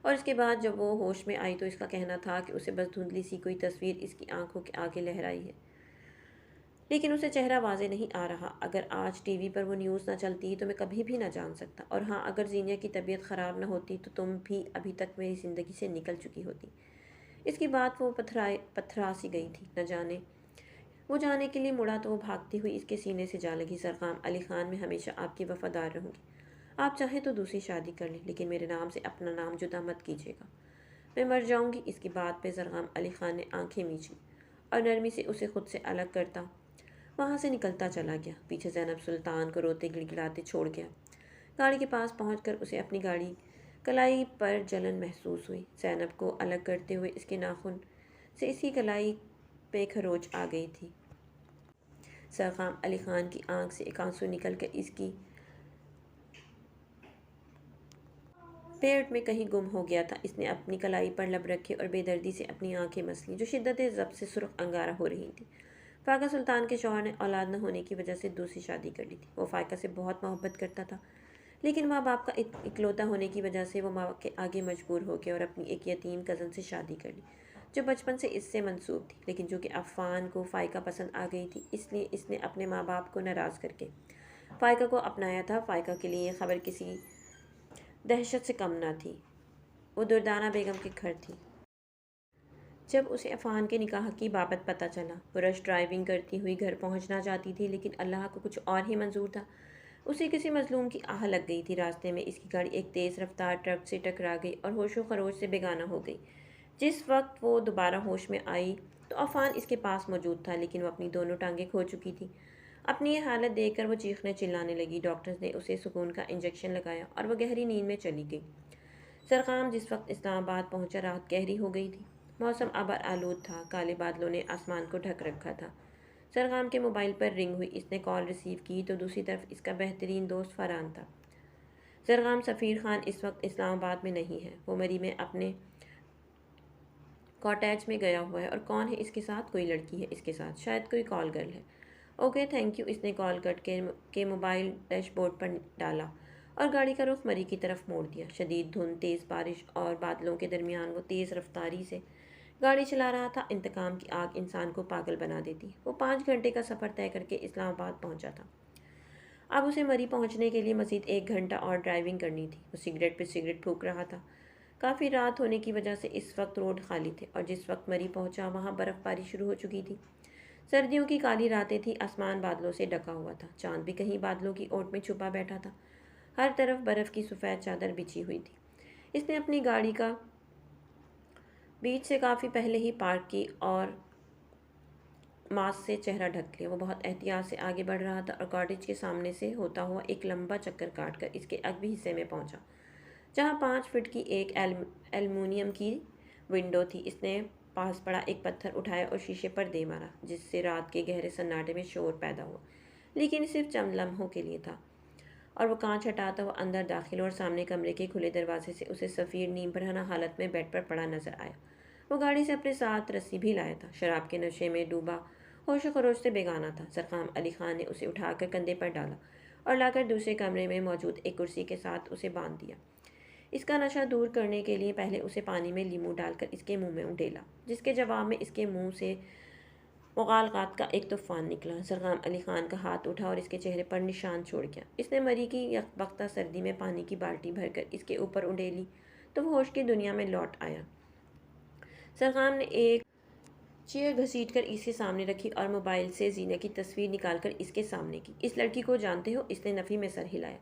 اور اس کے بعد جب وہ ہوش میں آئی تو اس کا کہنا تھا کہ اسے بس دھندلی سی کوئی تصویر اس کی آنکھوں کے آگے لہرائی ہے، لیکن اسے چہرہ واضح نہیں آ رہا۔ اگر آج ٹی وی پر وہ نیوز نہ چلتی تو میں کبھی بھی نہ جان سکتا، اور ہاں، اگر زینہ کی طبیعت خراب نہ ہوتی تو تم بھی ابھی تک میری زندگی سے نکل چکی ہوتی۔ اس کی بات وہ پتھرا سی گئی تھی، نہ جانے وہ جانے کے لیے مڑا تو وہ بھاگتی ہوئی اس کے سینے سے جا لگی۔ سرقام علی خان، میں ہمیشہ آپ کی وفادار رہوں گی۔ آپ چاہیں تو دوسری شادی کر لیں، لیکن میرے نام سے اپنا نام جدا مت کیجیے گا۔ میں مر جاؤں گی۔ اس کی بات پہ سرقام علی خان نے آنکھیں میچ لی اور نرمی سے اسے خود سے الگ کرتا وہاں سے نکلتا چلا گیا۔ پیچھے زینب سلطان کو روتے گڑگڑاتے چھوڑ گیا۔ گاڑی کے پاس پہنچ کر اسے اپنی گاڑی کلائی پر جلن محسوس ہوئی۔ زینب کو الگ کرتے ہوئے اس کے ناخن سے اس کی کلائی پہ کھروچ آ گئی تھی۔ سرقام علی خان کی آنکھ سے ایک آنسو نکل کر اس کی پیٹ میں کہیں گم ہو گیا تھا۔ اس نے اپنی کلائی پر لب رکھے اور بے دردی سے اپنی آنکھیں مس لیں، جو شدت ضبط سے سرخ انگارہ ہو رہی تھیں۔ فائقہ سلطان کے شوہر نے اولاد نہ ہونے کی وجہ سے دوسری شادی کر لی تھی۔ وہ فائقہ سے بہت محبت کرتا تھا، لیکن ماں باپ کا اکلوتا ہونے کی وجہ سے وہ ماں کے آگے مجبور ہو گیا اور اپنی ایک یتیم کزن سے شادی کر لی، جو بچپن سے اس سے منسوب تھی، لیکن جو کہ عفان کو فائقہ پسند آ گئی تھی، اس لیے اس نے اپنے ماں باپ کو ناراض کر کے فائقہ کو اپنایا تھا۔ فائقہ کے لیے یہ خبر کسی دہشت سے کم نہ تھی۔ وہ دردانہ بیگم کے گھر تھی جب اسے عفان کے نکاح کی بابت پتہ چلا۔ وہ رش ڈرائیونگ کرتی ہوئی گھر پہنچنا چاہتی تھی، لیکن اللہ کو کچھ اور ہی منظور تھا۔ اسے کسی مظلوم کی آہ لگ گئی تھی۔ راستے میں اس کی گاڑی ایک تیز رفتار ٹرک سے ٹکرا گئی اور ہوش و خروش سے بیگانہ ہو گئی۔ جس وقت وہ دوبارہ ہوش میں آئی تو عفان اس کے پاس موجود تھا، لیکن وہ اپنی دونوں ٹانگیں کھو چکی تھی۔ اپنی یہ حالت دیکھ کر وہ چیخنے چلانے لگی۔ ڈاکٹرز نے اسے سکون کا انجیکشن لگایا اور وہ گہری نیند میں چلی گئی۔ سرقام جس وقت اسلام آباد پہنچا، رات گہری ہو گئی تھی۔ موسم ابر آلود تھا، کالے بادلوں نے آسمان کو ڈھک رکھا تھا۔ سرقام کے موبائل پر رنگ ہوئی۔ اس نے کال ریسیو کی تو دوسری طرف اس کا بہترین دوست فرحان تھا۔ سرقام، سفیر خان اس وقت اسلام آباد میں نہیں ہے، وہ مری میں اپنے کاٹیج میں گیا ہوا ہے۔ اور کون ہے اس کے ساتھ؟ کوئی لڑکی ہے اس کے ساتھ، شاید کوئی کال گرل ہے۔ Okay, thank you. اس نے کال کٹ کے موبائل ڈیش بورڈ پر ڈالا اور گاڑی کا رخ مری کی طرف موڑ دیا۔ شدید دھند، تیز بارش اور بادلوں کے درمیان وہ تیز رفتاری سے گاڑی چلا رہا تھا۔ انتقام کی آگ انسان کو پاگل بنا دیتی۔ وہ 5 گھنٹے کا سفر طے کر کے اسلام آباد پہنچا تھا۔ اب اسے مری پہنچنے کے لیے مزید 1 گھنٹہ اور ڈرائیونگ کرنی تھی۔ وہ سگریٹ پہ سگریٹ پھونک رہا تھا۔ کافی رات ہونے کی وجہ سے اس وقت روڈ خالی تھے، اور جس وقت مری پہنچا وہاں برف باری شروع ہو چکی تھی۔ سردیوں کی کالی راتیں تھیں، آسمان بادلوں سے ڈھکا ہوا تھا، چاند بھی کہیں بادلوں کی اوٹ میں چھپا بیٹھا تھا۔ ہر طرف برف کی سفید چادر بچھی ہوئی تھی۔ اس نے اپنی گاڑی کا بیچ سے کافی پہلے ہی پارک کی اور ماسک سے چہرہ ڈھک لیا۔ وہ بہت احتیاط سے آگے بڑھ رہا تھا اور کاٹیج کے سامنے سے ہوتا ہوا ایک لمبا چکر کاٹ کر اس کے اگبی حصے میں پہنچا، جہاں 5 فٹ کی ایک ایلومینیم کی ونڈو تھی۔ اس نے پاس پڑا ایک پتھر اٹھایا اور شیشے پر دے مارا، جس سے رات کے گہرے سناٹے میں شور پیدا ہوا، لیکن صرف چند لمحوں کے لیے تھا، اور وہ کانچ ہٹاتا ہوا اندر داخل ہوا اور سامنے کمرے کے کھلے دروازے سے اسے سفیر نیم برہنہ حالت میں بیڈ پر پڑا نظر آیا۔ وہ گاڑی سے اپنے ساتھ رسی بھی لایا تھا، شراب کے نشے میں ڈوبا، ہوش و خروش سے بیگانہ تھا۔ سرقام علی خان نے اسے اٹھا کر کندھے پر ڈالا اور لا کر دوسرے کمرے میں موجود ایک کرسی کے ساتھ اسے باندھ دیا۔ اس کا نشہ دور کرنے کے لیے پہلے اسے پانی میں لیمو ڈال کر اس کے منہ میں ڈیلا، جس کے جواب میں اس کے منہ سے مغالطات کا ایک طوفان نکلا۔ سرقام علی خان کا ہاتھ اٹھا اور اس کے چہرے پر نشان چھوڑ گیا۔ اس نے مری کی یکبختہ سردی میں پانی کی بالٹی بھر کر اس کے اوپر اڈیلی تو وہ ہوش کی دنیا میں لوٹ آیا۔ سرقام نے ایک چیئر گھسیٹ کر اس کے سامنے رکھی اور موبائل سے زینہ کی تصویر نکال کر اس کے سامنے کی۔ اس لڑکی کو جانتے ہو؟ اس نے نفی میں سر ہلایا۔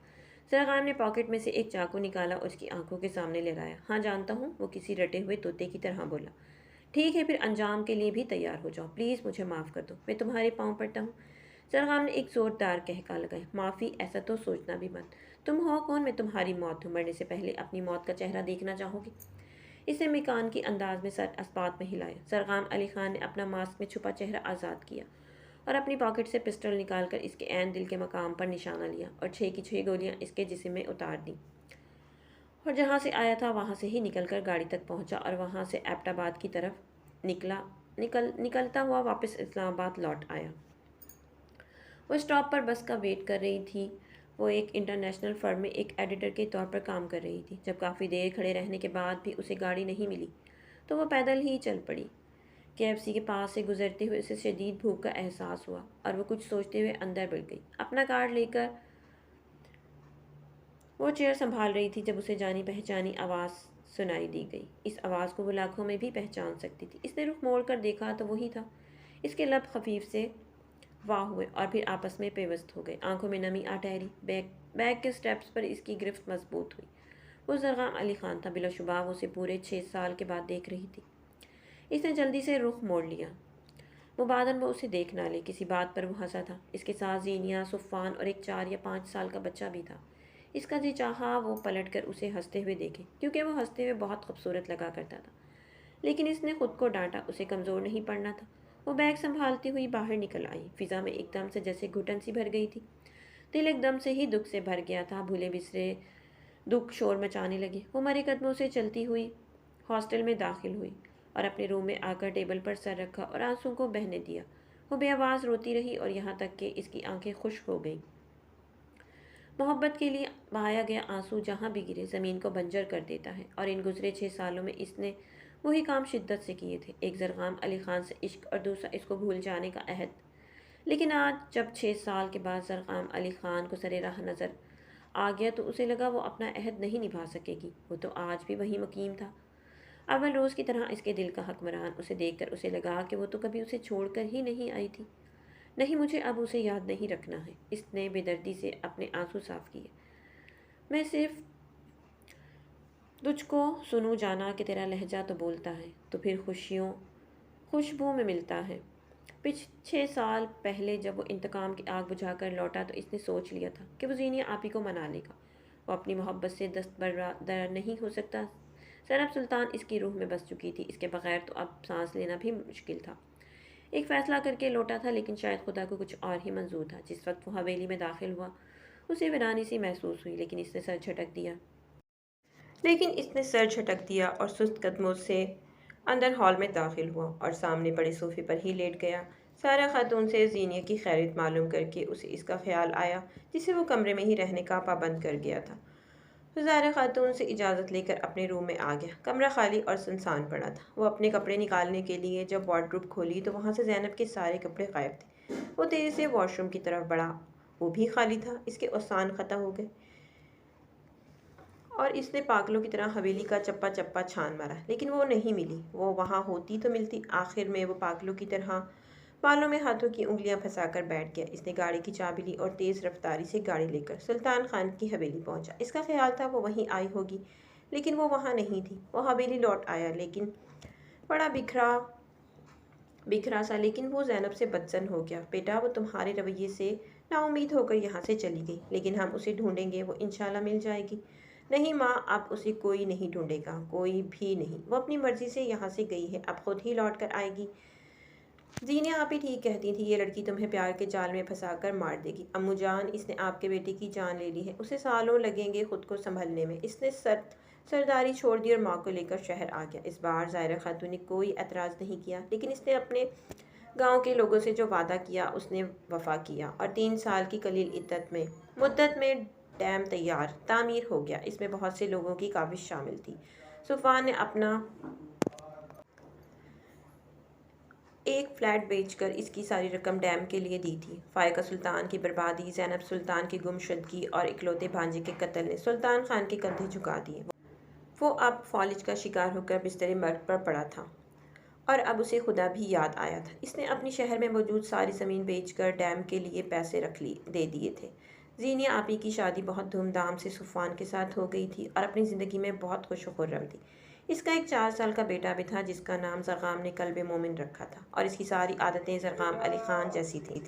سرقام نے پاکٹ میں سے ایک چاقو نکالا اور اس کی آنکھوں کے سامنے لہرایا۔ ہاں جانتا ہوں، وہ کسی رٹے ہوئے طوطے کی طرح بولا۔ ٹھیک ہے، پھر انجام کے لیے بھی تیار ہو جاؤ۔ پلیز مجھے معاف کر دو، میں تمہارے پاؤں پڑتا ہوں۔ سرقام نے ایک زوردار قہقہہ لگایا۔ معافی؟ ایسا تو سوچنا بھی مت۔ تم ہو کون؟ میں تمہاری موت ہوں۔ مرنے سے پہلے اپنی موت کا چہرہ دیکھنا چاہو گے؟ اس نے مکان کی انداز میں سر اسبات میں ہلایا۔ سرقام علی خان نے اپنا ماسک میں چھپا چہرہ آزاد کیا اور اپنی پاکٹ سے پسٹل نکال کر اس کے عین دل کے مقام پر نشانہ لیا اور 6 کی 6 گولیاں اس کے جسم میں اتار دیں، اور جہاں سے آیا تھا وہاں سے ہی نکل کر گاڑی تک پہنچا اور وہاں سے ایبٹ آباد کی طرف نکلتا ہوا واپس اسلام آباد لوٹ آیا۔ وہ اسٹاپ پر بس کا ویٹ کر رہی تھی۔ وہ ایک انٹرنیشنل فرم میں ایک ایڈیٹر کے طور پر کام کر رہی تھی۔ جب کافی دیر کھڑے رہنے کے بعد بھی اسے گاڑی نہیں ملی تو وہ پیدل ہی چل پڑی۔ KFC کے پاس سے گزرتے ہوئے اسے شدید بھوک کا احساس ہوا اور وہ کچھ سوچتے ہوئے اندر بڑھ گئی۔ اپنا کارڈ لے کر وہ چیئر سنبھال رہی تھی جب اسے جانی پہچانی آواز سنائی دی گئی۔ اس آواز کو وہ لاکھوں میں بھی پہچان سکتی تھی۔ اس نے رخ موڑ کر دیکھا تو وہی تھا۔ اس کے لب خفیف سے واہ ہوئے اور پھر آپس میں پیوست ہو گئے۔ آنکھوں میں نمی آ ٹھہری۔ بیگ کے سٹیپس پر اس کی گرفت مضبوط ہوئی۔ وہ زرغام علی خان تھا۔ بلا شبہ وہ اسے پورے 6 سال کے بعد دیکھ رہی تھی۔ اس نے جلدی سے رخ موڑ لیا۔ مبادن وہ اسے دیکھ نہ لے۔ کسی بات پر وہ ہنسا تھا۔ اس کے ساتھ زینیہ، صفوان اور ایک 4 یا 5 سال کا بچہ بھی تھا۔ اس کا جی چاہا وہ پلٹ کر اسے ہنستے ہوئے دیکھے، کیونکہ وہ ہنستے ہوئے بہت خوبصورت لگا کرتا تھا۔ لیکن اس نے خود کو ڈانٹا، اسے کمزور نہیں پڑنا تھا۔ وہ بیگ سنبھالتی ہوئی باہر نکل آئی۔ فضا میں ایک دم سے جیسے گھٹن سی بھر گئی تھی۔ دل ایک دم سے ہی دکھ سے بھر گیا تھا۔ بھولے بسرے دکھ شور مچانے لگے۔ وہ مرے قدموں سے چلتی ہوئی ہاسٹل میں داخل ہوئی اور اپنے روم میں آ کر ٹیبل پر سر رکھا اور آنسوں کو بہنے دیا۔ وہ بے آواز روتی رہی اور یہاں تک کہ اس کی آنکھیں خشک ہو گئیں۔ محبت کے لیے بہایا گیا آنسو جہاں بھی گرے زمین کو بنجر کر دیتا ہے، اور ان گزرے 6 سالوں میں اس نے وہی کام شدت سے کیے تھے۔ ایک زرغام علی خان سے عشق اور دوسرا اس کو بھول جانے کا عہد۔ لیکن آج جب 6 سال کے بعد زرغام علی خان کو سرِ راہ نظر آ گیا تو اسے لگا وہ اپنا عہد نہیں نبھا سکے گی۔ وہ تو آج بھی وہی مقیم تھا، اول روز کی طرح اس کے دل کا حکمران۔ اسے دیکھ کر اسے لگا کہ وہ تو کبھی اسے چھوڑ کر ہی نہیں آئی تھی۔ نہیں، مجھے اب اسے یاد نہیں رکھنا ہے۔ اس نے بے دردی سے اپنے آنسو صاف کیے۔ میں صرف تجھ کو سنوں جانا کہ تیرا لہجہ تو بولتا ہے، تو پھر خوشبو میں ملتا ہے۔ 6 سال پہلے جب وہ انتقام کی آگ بجھا کر لوٹا تو اس نے سوچ لیا تھا کہ وہ زینیہ آپی کو منا لے گا۔ وہ اپنی محبت سے دستبردار نہیں ہو سکتا۔ زینب سلطان اس کی روح میں بس چکی تھی۔ اس کے بغیر تو اب سانس لینا بھی مشکل تھا۔ ایک فیصلہ کر کے لوٹا تھا، لیکن شاید خدا کو کچھ اور ہی منظور تھا۔ جس وقت وہ حویلی میں داخل ہوا اسے ویرانی سی محسوس ہوئی، لیکن اس نے سر جھٹک دیا اور سست قدموں سے اندر ہال میں داخل ہوا اور سامنے پڑے صوفے پر ہی لیٹ گیا۔ سارا خاتون سے زینیہ کی خیریت معلوم کر کے اسے اس کا خیال آیا جسے وہ کمرے میں ہی رہنے کا پابند کر گیا تھا۔ سارا خاتون سے اجازت لے کر اپنے روم میں آ گیا۔ کمرہ خالی اور سنسان پڑا تھا۔ وہ اپنے کپڑے نکالنے کے لیے جب وارڈروب کھولی تو وہاں سے زینب کے سارے کپڑے غائب تھے۔ وہ تیزی سے واش روم کی طرف بڑھا، وہ بھی خالی تھا۔ اس کے اوسان ختم ہو گئے اور اس نے پاگلوں کی طرح حویلی کا چپا چپا چھان مارا، لیکن وہ نہیں ملی۔ وہ وہاں ہوتی تو ملتی۔ آخر میں وہ پاگلوں کی طرح بالوں میں ہاتھوں کی انگلیاں پھنسا کر بیٹھ گیا۔ اس نے گاڑی کی چابی لی اور تیز رفتاری سے گاڑی لے کر سلطان خان کی حویلی پہنچا۔ اس کا خیال تھا وہ وہیں آئی ہوگی، لیکن وہ وہاں نہیں تھی۔ وہ حویلی لوٹ آیا، لیکن بڑا بکھرا سا، لیکن وہ زینب سے بدظن ہو گیا۔ بیٹا، وہ تمہارے رویے سے نا امید ہو کر یہاں سے چلی گئی، لیکن ہم اسے ڈھونڈیں گے، وہ انشاءاللہ مل جائے گی۔ نہیں ماں، اب اسے کوئی نہیں ڈھونڈے گا، کوئی بھی نہیں۔ وہ اپنی مرضی سے یہاں سے گئی ہے، اب خود ہی لوٹ کر آئے گی۔ زینیہ آپی ٹھیک کہتی تھی، یہ لڑکی تمہیں پیار کے جال میں پھنسا کر مار دے گی۔ امو جان، اس نے آپ کے بیٹے کی جان لے لی ہے، اسے سالوں لگیں گے خود کو سنبھلنے میں۔ اس نے سرداری چھوڑ دی اور ماں کو لے کر شہر آ گیا۔ اس بار ظاہرہ خاتون نے کوئی اعتراض نہیں کیا، لیکن اس نے اپنے گاؤں کے لوگوں سے جو وعدہ کیا اس نے وفا کیا، اور 3 سال کی قلیل مدت میں ڈیم تیار تعمیر ہو گیا۔ اس میں بہت سے لوگوں کی کاوش شامل تھی۔ صفوان نے اپنا ایک فلیٹ بیچ کر اس کی ساری رقم ڈیم کے لیے دی تھی۔ فائقہ سلطان کی بربادی، زینب سلطان کی گمشدگی اور اکلوتے بھانجے کے قتل نے سلطان خان کے کندھے جھکا دیے۔ وہ اب فالج کا شکار ہو کر بستر مرگ پر پڑا تھا، اور اب اسے خدا بھی یاد آیا تھا۔ اس نے اپنی شہر میں موجود ساری زمین بیچ کر ڈیم کے لیے پیسے دے دیے تھے۔ زینیہ آپی کی شادی بہت دھوم دھام سے صفوان کے ساتھ ہو گئی تھی اور اپنی زندگی میں بہت خوش و خرم تھی۔ اس کا ایک 4 سال کا بیٹا بھی تھا جس کا نام زرغام نے قلب مومن رکھا تھا، اور اس کی ساری عادتیں زرغام علی خان جیسی تھیں۔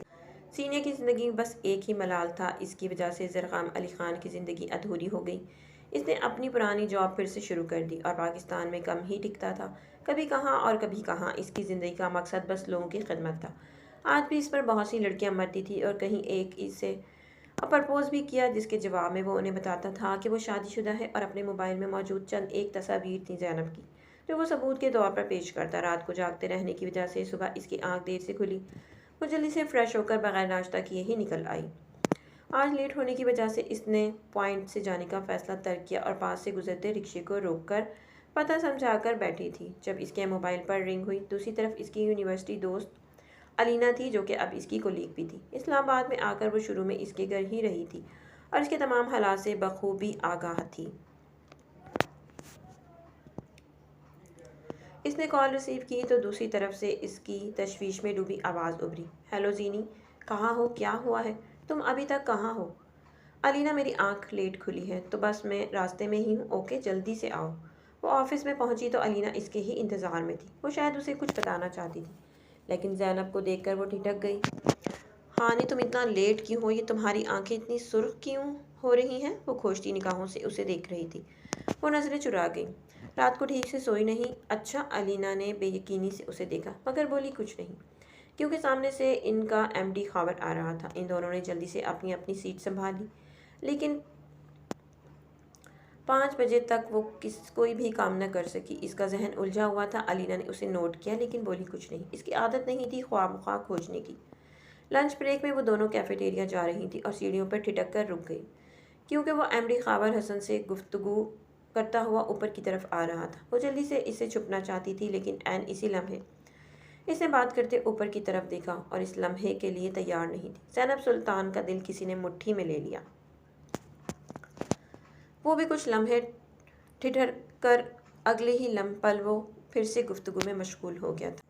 زینیہ کی زندگی میں بس ایک ہی ملال تھا، اس کی وجہ سے زرغام علی خان کی زندگی ادھوری ہو گئی۔ اس نے اپنی پرانی جاب پھر سے شروع کر دی اور پاکستان میں کم ہی ٹکتا تھا، کبھی کہاں اور کبھی کہاں۔ اس کی زندگی کا مقصد بس لوگوں کی خدمت تھا۔ آج بھی اس پر بہت سی لڑکیاں مرتی تھیں اور کہیں ایک اسے پرپوز بھی کیا، جس کے جواب میں وہ انہیں بتاتا تھا کہ وہ شادی شدہ ہے، اور اپنے موبائل میں موجود چند ایک تصاویر تھیں زینب کی۔ جو وہ ثبوت کے طور پر پیش کرتا۔ رات کو جاگتے رہنے کی وجہ سے صبح اس کی آنکھ دیر سے کھلی۔ وہ جلدی سے فریش ہو کر بغیر ناشتہ کیے ہی نکل آئی۔ آج لیٹ ہونے کی وجہ سے اس نے پوائنٹ سے جانے کا فیصلہ ترک کیا اور پاس سے گزرتے رکشے کو روک کر پتہ سمجھا کر بیٹھی تھی۔ جب اس کے موبائل پر رنگ ہوئی، دوسری طرف اس کی یونیورسٹی دوست علینا تھی، جو کہ اب اس کی کولیگ بھی تھی۔ اسلام آباد میں آ کر وہ شروع میں اس کے گھر ہی رہی تھی اور اس کے تمام حالات سے بخوبی آگاہ تھی۔ اس نے کال ریسیو کی تو دوسری طرف سے اس کی تشویش میں ڈوبی آواز ابھری، ہیلو زینی، کہاں ہو؟ کیا ہوا ہے؟ تم ابھی تک کہاں ہو؟ علینا، میری آنکھ لیٹ کھلی ہے تو بس میں راستے میں ہی ہوں، اوکے جلدی سے آؤ۔ وہ آفس میں پہنچی تو علینا اس کے ہی انتظار میں تھی۔ وہ شاید اسے کچھ بتانا چاہتی تھی، لیکن زینب کو دیکھ کر وہ ٹھٹک گئی۔ ہانی، تم اتنا لیٹ کیوں ہو؟ یہ تمہاری آنکھیں اتنی سرخ کیوں ہو رہی ہیں؟ وہ کھوجتی نگاہوں سے اسے دیکھ رہی تھی۔ وہ نظریں چرا گئی۔ رات کو ٹھیک سے سوئی نہیں؟ اچھا، علینا نے بے یقینی سے اسے دیکھا مگر بولی کچھ نہیں، کیونکہ سامنے سے ان کا ایم ڈی خاور آ رہا تھا۔ ان دونوں نے جلدی سے اپنی اپنی سیٹ سنبھال لی، لیکن 5 بجے تک وہ کوئی بھی کام نہ کر سکی۔ اس کا ذہن الجھا ہوا تھا۔ علینا نے اسے نوٹ کیا لیکن بولی کچھ نہیں۔ اس کی عادت نہیں تھی خواہ مخواہ کھوجنے کی۔ لنچ بریک میں وہ دونوں کیفیٹیریا جا رہی تھی اور سیڑھیوں پر ٹھٹک کر رک گئی، کیونکہ وہ ایم ڈی خاور حسن سے گفتگو کرتا ہوا اوپر کی طرف آ رہا تھا۔ وہ جلدی سے اسے چھپنا چاہتی تھی، لیکن عین اسی لمحے اس نے بات کرتے اوپر کی طرف دیکھا اور اس لمحے کے لیے تیار نہیں تھی۔ زینب سلطان کا دل کسی نے مٹھی میں لے لیا۔ وہ بھی کچھ لمحے ٹھٹر کر اگلے ہی پل وہ پھر سے گفتگو میں مشغول ہو گیا تھا۔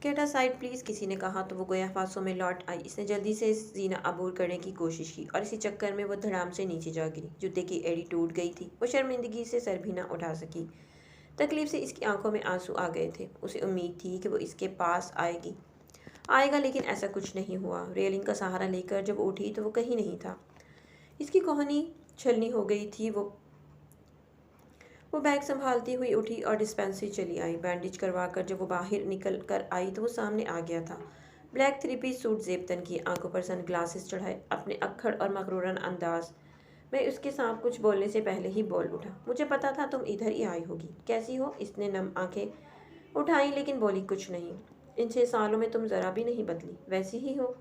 گیٹ سائڈ پلیز، کسی نے کہا تو وہ گویا فاسوں میں لوٹ آئی۔ اس نے جلدی سے زینہ عبور کرنے کی کوشش کی اور اسی چکر میں وہ دھڑام سے نیچے جا گری۔ جوتے کی ایڑی ٹوٹ گئی تھی۔ وہ شرمندگی سے سر بھی نہ اٹھا سکی۔ تکلیف سے اس کی آنکھوں میں آنسو آ گئے تھے۔ اسے امید تھی کہ وہ اس کے پاس آئے گا، لیکن ایسا کچھ نہیں ہوا۔ ریلنگ کا سہارا لے کر جب اٹھی تو وہ کہیں نہیں تھا۔ اس کی کوہنی چھلنی ہو گئی تھی۔ وہ بیگ سنبھالتی ہوئی اٹھی اور ڈسپینسری چلی آئی۔ بینڈیج کروا کر جب وہ باہر نکل کر آئی تو وہ سامنے آ گیا تھا۔ بلیک 3 پیس سوٹ زیب تن کیے، آنکھوں پر سن گلاسز چڑھائے، اپنے اکھڑ اور مغرورانہ انداز میں اس کے ساتھ کچھ بولنے سے پہلے ہی بول اٹھا، مجھے پتا تھا تم ادھر ہی آئی ہوگی۔ کیسی ہو؟ اس نے نم آنکھیں اٹھائیں لیکن بولی کچھ نہیں۔ ان 6 سالوں میں تم ذرا بھی نہیں بدلی، ویسی ہی ہو۔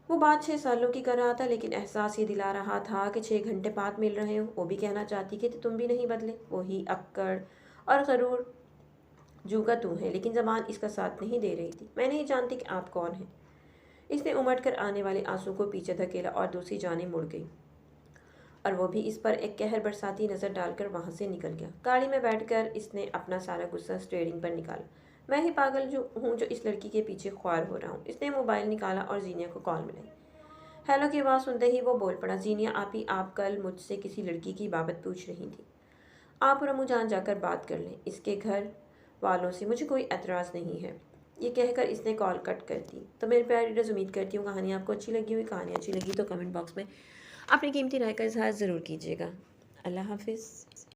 وہ بات 6 سالوں کی کر رہا تھا، لیکن احساس یہ دلا رہا تھا کہ 6 گھنٹے بعد مل رہے ہو۔ وہ بھی کہنا چاہتی کہ تم بھی نہیں بدلے، وہی اکڑ اور غرور جو کا تو ہے، لیکن زبان اس کا ساتھ نہیں دے رہی تھی۔ میں نہیں جانتی کہ آپ کون ہیں۔ اس نے امٹ کر آنے والے آنسو کو پیچھے دھکیلا اور دوسری جانب مڑ گئی، اور وہ بھی اس پر ایک قہر برساتی نظر ڈال کر وہاں سے نکل گیا۔ گاڑی میں بیٹھ کر اس نے اپنا سارا غصہ اسٹیئرنگ پر نکالا۔ میں ہی پاگل ہوں جو اس لڑکی کے پیچھے خوار ہو رہا ہوں۔ اس نے موبائل نکالا اور زینیا کو کال ملائی۔ ہیلو کی آواز سنتے ہی وہ بول پڑا، زینیا آپی، آپ کل مجھ سے کسی لڑکی کی بابت پوچھ رہی تھی۔ آپ اور امو جان جا کر بات کر لیں، اس کے گھر والوں سے مجھے کوئی اعتراض نہیں ہے۔ یہ کہہ کر اس نے کال کٹ کر دی۔ تو میرے پیارے ریڈرز، امید کرتی ہوں کہانی آپ کو اچھی لگی ہوئی۔ کہانی اچھی لگی تو کمنٹ باکس میں اپنی قیمتی رائے کا اظہار ضرور کیجیے گا۔ اللہ حافظ۔